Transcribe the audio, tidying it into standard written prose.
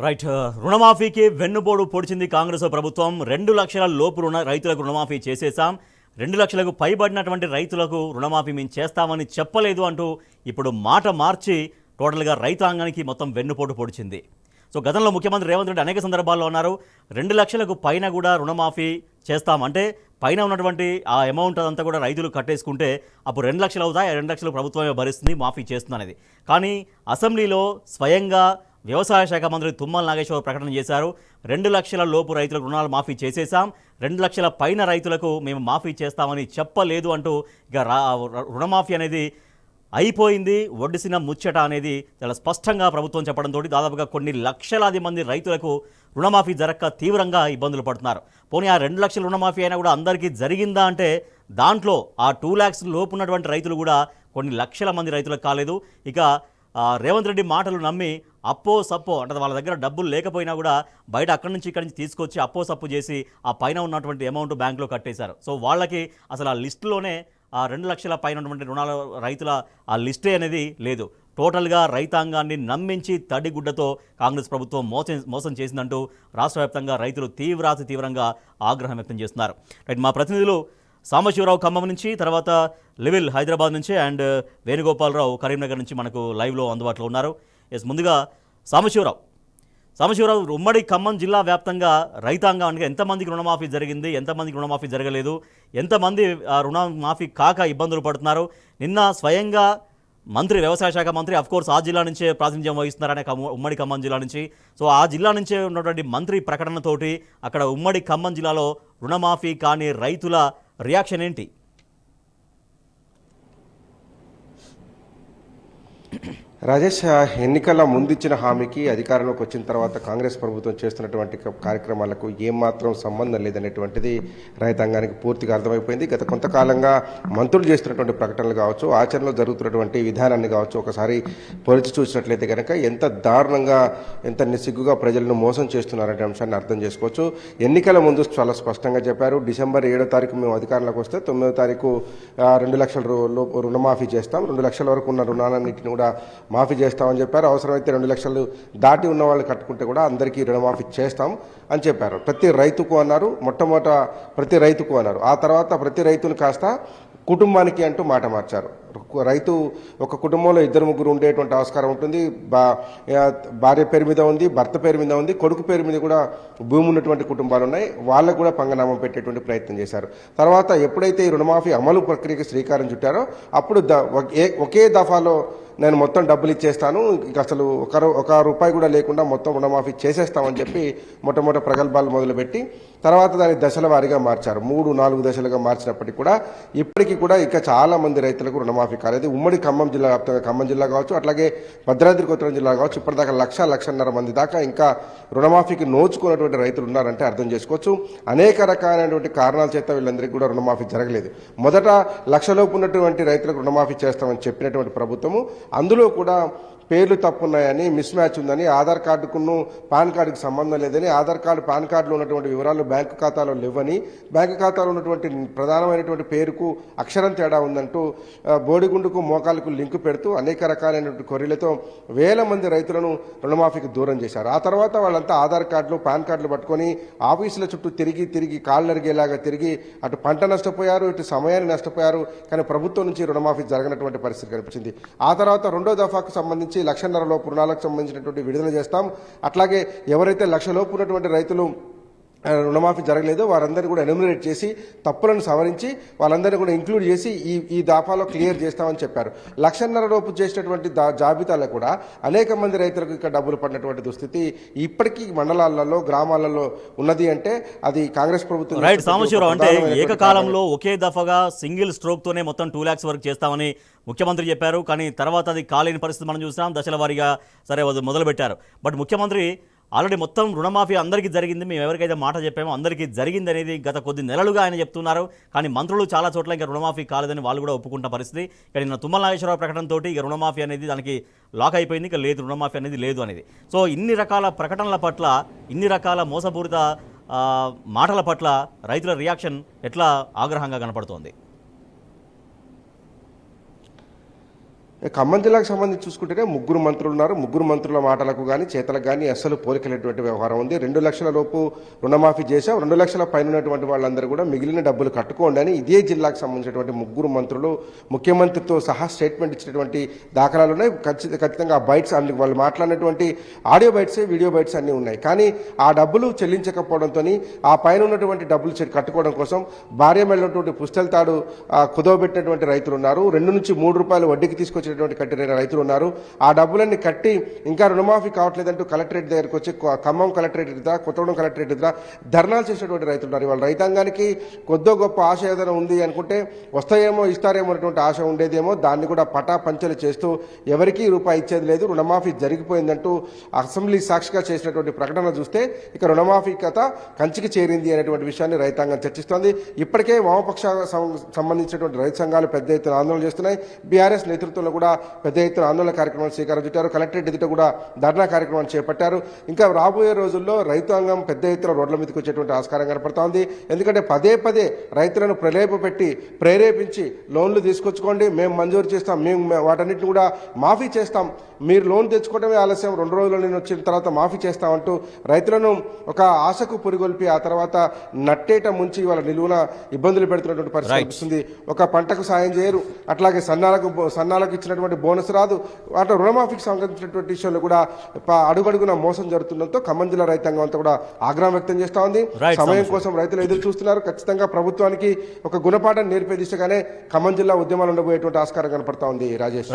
Right. రుణమాఫీకి వెన్నుపోడు పొడిచింది కాంగ్రెస్ ప్రభుత్వం. 2 లక్షల లోపు రైతులకు రుణమాఫీ చేసేసాం, 2 లక్షలకు పైబడినటువంటి రైతులకు రుణమాఫీ మేము చేస్తామని చెప్పలేదు అంటూ ఇప్పుడు మాట మార్చి టోటల్గా రైతాంగానికి మొత్తం వెన్నుపోటు పొడిచింది. సో గతంలో ముఖ్యమంత్రి రేవంత్ రెడ్డి అనేక సందర్భాల్లో అన్నారు, 2 లక్షలకు పైన కూడా రుణమాఫీ చేస్తాం, అంటే పైన ఉన్నటువంటి ఆ అమౌంట్ అంతా కూడా రైతులు కట్టేసుకుంటే అప్పుడు 2 లక్షలు అవుతాయి, 2 లక్షలు ప్రభుత్వమే భరిస్తుంది, మాఫీ చేస్తుంది అనేది. కానీ అసెంబ్లీలో స్వయంగా వ్యవసాయ శాఖ మంత్రి తుమ్మల నాగేశ్వరరావు ప్రకటన చేశారు. 2 లక్షల లోపు రైతులకు రుణాలు మాఫీ చేసేసాం, 2 లక్షల పైన రైతులకు మేము మాఫీ చేస్తామని చెప్పలేదు అంటూ ఇక రుణమాఫీ అనేది అయిపోయింది, ఒడిసిన ముచ్చట అనేది చాలా స్పష్టంగా ప్రభుత్వం చెప్పడంతో దాదాపుగా కొన్ని లక్షలాది మంది రైతులకు రుణమాఫీ జరక్క తీవ్రంగా ఇబ్బందులు పడుతున్నారు. పోనీ ఆ 2 లక్షల రుణమాఫీ అయినా కూడా అందరికీ జరిగిందా అంటే దాంట్లో ఆ 2 lakhs లోపు ఉన్నటువంటి రైతులు కూడా కొన్ని లక్షల మంది రైతులకు కాలేదు. ఇక రేవంత్ రెడ్డి మాటలు నమ్మి అప్పో సప్పో అంటే వాళ్ళ దగ్గర డబ్బులు లేకపోయినా కూడా బయట అక్కడి నుంచి ఇక్కడి నుంచి తీసుకొచ్చి అప్పో సప్పు చేసి ఆ పైన ఉన్నటువంటి అమౌంట్ బ్యాంకులో కట్టేశారు. సో వాళ్ళకి అసలు ఆ లిస్టులోనే ఆ 2 లక్షల పైన ఉన్నటువంటి రుణాల రైతుల ఆ లిస్టే అనేది లేదు. టోటల్గా రైతాంగాన్ని నమ్మించి తడిగుడ్డతో కాంగ్రెస్ ప్రభుత్వం మోసం చేసిందంటూ రాష్ట్ర వ్యాప్తంగా రైతులు తీవ్రంగా ఆగ్రహం వ్యక్తం చేస్తున్నారు. రైట్, మా ప్రతినిధులు సాంబశివరావు ఖమ్మం నుంచి, తర్వాత లెవిల్ హైదరాబాద్ నుంచి, అండ్ వేణుగోపాలరావు కరీంనగర్ నుంచి మనకు లైవ్లో అందుబాటులో ఉన్నారు. ముందుగా సాంబశివరావు, ఉమ్మడి ఖమ్మం జిల్లా వ్యాప్తంగా రైతాంగానికి ఎంతమందికి రుణమాఫీ జరిగింది, ఎంతమందికి రుణమాఫీ జరగలేదు, ఎంతమంది రుణమాఫీ కాక ఇబ్బందులు పడుతున్నారు? నిన్న స్వయంగా వ్యవసాయ శాఖ మంత్రి అఫ్కోర్స్ ఆ జిల్లా నుంచే ప్రాతినిధ్యం వహిస్తున్నారనే ఉమ్మడి ఖమ్మం జిల్లా నుంచి. సో ఆ జిల్లా నుంచే ఉన్నటువంటి మంత్రి ప్రకటనతోటి అక్కడ ఉమ్మడి ఖమ్మం జిల్లాలో రుణమాఫీ కాని రైతుల రియాక్షన్ ఏంటి? రాజేష్, ఎన్నికల ముందిచ్చిన హామీకి అధికారంలోకి వచ్చిన తర్వాత కాంగ్రెస్ ప్రభుత్వం చేస్తున్నటువంటి కార్యక్రమాలకు ఏమాత్రం సంబంధం లేదనేటువంటిది రైతాంగానికి పూర్తిగా అర్థమైపోయింది. గత కొంతకాలంగా మంత్రులు చేస్తున్నటువంటి ప్రకటనలు కావచ్చు, ఆచరణలో జరుగుతున్నటువంటి విధానాన్ని కావచ్చు, ఒకసారి పోల్చి చూసినట్లయితే కనుక ఎంత దారుణంగా, ఎంత నిస్సిగ్గుగా ప్రజలను మోసం చేస్తున్నారనే అంశాన్ని అర్థం చేసుకోవచ్చు. ఎన్నికల ముందు చాలా స్పష్టంగా చెప్పారు, డిసెంబర్ 7వ తారీఖు మేము అధికారంలోకి వస్తే 9వ తారీఖు 2 లక్షల రుణమాఫీ చేస్తాం, 2 లక్షల వరకు ఉన్న రుణాలన్నింటినీ కూడా మాఫీ చేస్తామని చెప్పారు. అవసరమైతే 2 లక్షలు దాటి ఉన్న వాళ్ళు కట్టుకుంటే కూడా అందరికీ రుణమాఫీ చేస్తాం అని చెప్పారు. ప్రతి రైతుకు అన్నారు, మొట్టమొదట ప్రతి రైతుకు అన్నారు. ఆ తర్వాత ప్రతి రైతును కాస్త కుటుంబానికి అంటూ మాట మార్చారు. రైతు ఒక కుటుంబంలో 2-3 ఉండేటువంటి ఆస్కారం ఉంటుంది. భార్య పేరు మీద ఉంది, భర్త పేరు మీద ఉంది, కొడుకు పేరు మీద కూడా భూమి ఉన్నటువంటి కుటుంబాలు ఉన్నాయి. వాళ్ళకు కూడా పంగనామం పెట్టేటువంటి ప్రయత్నం చేశారు. తర్వాత ఎప్పుడైతే ఈ రుణమాఫీ అమలు ప్రక్రియకి శ్రీకారం చుట్టారో అప్పుడు ఒకే దఫాలో నేను మొత్తం డబ్బులు ఇచ్చేస్తాను, ఇక అసలు ఒక రూపాయి కూడా లేకుండా మొత్తం రుణమాఫీ చేసేస్తామని చెప్పి మొట్టమొదటి ప్రగల్భాలు మొదలుపెట్టి తర్వాత దాని దశల వారీగా మార్చారు. 3-4 దశలుగా మార్చినప్పటికీ కూడా ఇప్పటికీ కూడా ఇక చాలా మంది రైతులకు రుణమాఫీ కాలేదు. ఉమ్మడి ఖమ్మం జిల్లా వ్యాప్తంగా ఖమ్మం జిల్లా కావచ్చు, అట్లాగే భద్రాద్రి కొత్తగూడెం జిల్లా కావచ్చు, ఇప్పటిదాకా 1-1.5 మంది దాకా ఇంకా రుణమాఫీకి నోచుకున్నటువంటి రైతులు ఉన్నారంటే అర్థం చేసుకోవచ్చు. అనేక రకాలైనటువంటి కారణాల చేత వీళ్ళందరికీ కూడా రుణమాఫీ జరగలేదు. మొదట 1 లక్షలోపు ఉన్నటువంటి రైతులకు రుణమాఫీ చేస్తామని చెప్పినటువంటి ప్రభుత్వము అందులో కూడా పేర్లు తప్పున్నాయని, మిస్ మ్యాచ్ ఉందని, ఆధార్ కార్డుకును పాన్ కార్డుకు సంబంధం లేదని, ఆధార్ కార్డు పాన్ కార్డులో ఉన్నటువంటి వివరాలు బ్యాంకు ఖాతాలో లేవని, బ్యాంకు ఖాతాలో ఉన్నటువంటి ప్రధానమైనటువంటి పేరుకు అక్షరం తేడా ఉందంటూ బోడిగుండుకు మోకాలకు లింకు పెడుతూ అనేక రకాలైనటువంటి కొర్రీలతో వేల మంది రైతులను రుణమాఫీకి దూరం చేశారు. ఆ తర్వాత వాళ్ళంతా ఆధార్ కార్డులు పాన్ కార్డులు పట్టుకొని ఆఫీసుల చుట్టూ తిరిగి కాళ్ళు అరిగేలాగా తిరిగి అటు పంట నష్టపోయారు, ఇటు సమయాన్ని నష్టపోయారు. కానీ ప్రభుత్వం నుంచి రుణమాఫీ జరగనటువంటి పరిస్థితి కనిపించింది. ఆ తర్వాత 2వ దఫాకు సంబంధించి 1.5 లక్షల లోపు రుణాలకు సంబంధించినటువంటి విడుదల చేస్తాం. అట్లాగే ఎవరైతే 1 లక్ష లోపు ఉన్నటువంటి రైతులు రుణమాఫీ జరగలేదో వారందరినీ కూడా ఎన్యూమరేట్ చేసి తప్పులను సవరించి వాళ్ళందరినీ కూడా ఇంక్లూడ్ చేసి ఈ దాఫాలో క్లియర్ చేస్తామని చెప్పారు. 1.5 లక్షల లోపు చేసినటువంటి జాబితాలో కూడా అనేక మంది రైతులకు ఇక్కడ డబ్బులు పడినటువంటి దుస్థితి ఇప్పటికీ మండలాలలో, గ్రామాలలో ఉన్నది. అంటే అది కాంగ్రెస్ ప్రభుత్వం. రైట్ సాంబశివరావు, అంటే ఏకకాలంలో ఒకే దఫాగా సింగిల్ స్ట్రోక్ తోనే మొత్తం 2 lakhs వరకు చేస్తామని ముఖ్యమంత్రి చెప్పారు. కానీ తర్వాత అది కాలేని పరిస్థితి మనం చూసాం. దశల వారీగా సరే మొదలుపెట్టారు. బట్ ముఖ్యమంత్రి ఆల్రెడీ మొత్తం రుణమాఫీ అందరికీ జరిగింది, మేము ఎవరికైతే మాట చెప్పామో అందరికీ జరిగింది అనేది గత కొద్ది నెలలుగా ఆయన చెప్తున్నారు. కానీ మంత్రులు చాలా చోట్ల ఇంకా రుణమాఫీ కాలేదని వాళ్ళు కూడా ఒప్పుకుంటున్న పరిస్థితి. కానీ నిన్న తుమ్మల నాగేశ్వరరావు ప్రకటనతో ఇక రుణమాఫీ అనేది దానికి లాక్ అయిపోయింది, ఇక లేదు, రుణమాఫీ అనేది లేదు అనేది. సో ఇన్ని రకాల ప్రకటనల పట్ల, ఇన్ని రకాల మోసపూరిత మాటల పట్ల రైతుల రియాక్షన్ ఎట్లా ఆగ్రహంగా కనపడుతోంది? ఖమ్మం జిల్లాకు సంబంధించి చూసుకుంటేనే ముగ్గురు మంత్రులు ఉన్నారు. ముగ్గురు మంత్రుల మాటలకు కానీ చేతలకు కానీ అస్సలు పోలికలేటువంటి వ్యవహారం ఉంది. 2 లక్షల లోపు రుణమాఫీ చేశాం, 2 లక్షల పైన ఉన్నటువంటి వాళ్ళందరూ కూడా మిగిలిన డబ్బులు కట్టుకోండి అని ఇదే జిల్లాకు సంబంధించినటువంటి ముగ్గురు మంత్రులు ముఖ్యమంత్రితో సహా స్టేట్మెంట్ ఇచ్చినటువంటి దాఖలాలు ఉన్నాయి. ఖచ్చితంగా ఆ బైట్స్ అన్ని వాళ్ళు మాట్లాడినటువంటి ఆడియో బైట్స్, వీడియో బైట్స్ అన్నీ ఉన్నాయి. కానీ ఆ డబ్బులు చెల్లించకపోవడంతో ఆ పైన ఉన్నటువంటి డబ్బులు కట్టుకోవడం కోసం భార్య మెళ్ళటువంటి పుస్తల తాడు కుదవబెట్టినటువంటి రైతులు ఉన్నారు. 2 నుంచి 3 రూపాయలు వడ్డీకి తీసుకొచ్చినటువంటి కట్టిన రైతులు ఉన్నారు. ఆ డబ్బులన్నీ కట్టి ఇంకా రుణమాఫీ కావట్లేదంటూ కలెక్టరేట్ దగ్గరకు వచ్చి ఖమ్మం కలెక్టరేట్ ఎదుట, కొత్తగూడెం కలెక్టరేట్ ఎదుట ధర్నాలు చేసినటువంటి రైతులు ఉన్నారు. వాళ్ళ రైతాంగానికి కొద్దో గొప్ప ఆశ ఏదైనా ఉంది అనుకుంటే వస్తాయేమో ఇస్తారేమో అనేటువంటి ఆశ ఉండేదేమో, దాన్ని కూడా పటాపంచలు చేస్తూ ఎవరికీ రూపాయి ఇచ్చేది లేదు, రుణమాఫీ జరిగిపోయిందంటూ అసెంబ్లీ సాక్షిగా చేసినటువంటి ప్రకటన చూస్తే ఇక రుణమాఫీ కథ కంచికి చేరింది అనేటువంటి విషయాన్ని రైతాంగం చర్చిస్తోంది. ఇప్పటికే వామపక్ష సంబంధించినటువంటి రైతు సంఘాలు పెద్ద ఎత్తున ఆందోళన చేస్తున్నాయి. బీఆర్ఎస్ నేతృత్వంలో కూడా పెద్ద ఎత్తున ఆందోళన కార్యక్రమాలు శ్రీకారం చుట్టారు. కలెక్టరేట్ ఎదుట కూడా ధర్నా కార్యక్రమాన్ని చేపట్టారు. ఇంకా రాబోయే రోజుల్లో రైతాంగం పెద్ద ఎత్తున రోడ్ల మీదకి వచ్చేటువంటి ఆస్కారం కనపడుతోంది. ఎందుకంటే పదే పదే రైతులను ప్రేరేపించి లోన్లు తీసుకొచ్చుకోండి, మేము మంజూరు చేస్తాం, మేము వాటన్నిటిని కూడా మాఫీ చేస్తాం, మీరు లోన్ తెచ్చుకోవడమే ఆలస్యం, 2 రోజుల్లో నేను వచ్చిన తర్వాత మాఫీ చేస్తామంటూ రైతులను ఒక ఆశకు పురిగొల్పి ఆ తర్వాత నట్టేట ముంచి వాళ్ళ నిలువున ఇబ్బందులు పెడుతున్నటువంటి పరిస్థితి కనిపిస్తుంది. ఒక పంటకు సాయం చేయరు, అట్లాగే సన్నాలకు ఇచ్చినటువంటి బోనస్ రాదు, అటు రుణమాఫీకి సంబంధించినటువంటి విషయంలో కూడా అడుగడుగున మోసం జరుగుతుండటంతో ఖమ్మం జిల్లా రైతాంగం అంతా కూడా ఆగ్రహం వ్యక్తం చేస్తా ఉంది. సమయం కోసం రైతులు ఎదురు చూస్తున్నారు. ఖచ్చితంగా ప్రభుత్వానికి ఒక గుణపాఠం నేర్పే దిశగానే ఖమ్మం జిల్లా ఉద్యమాలు ఉండబోయేటువంటి ఆస్కారం కనపడతా ఉంది. రాజేష్.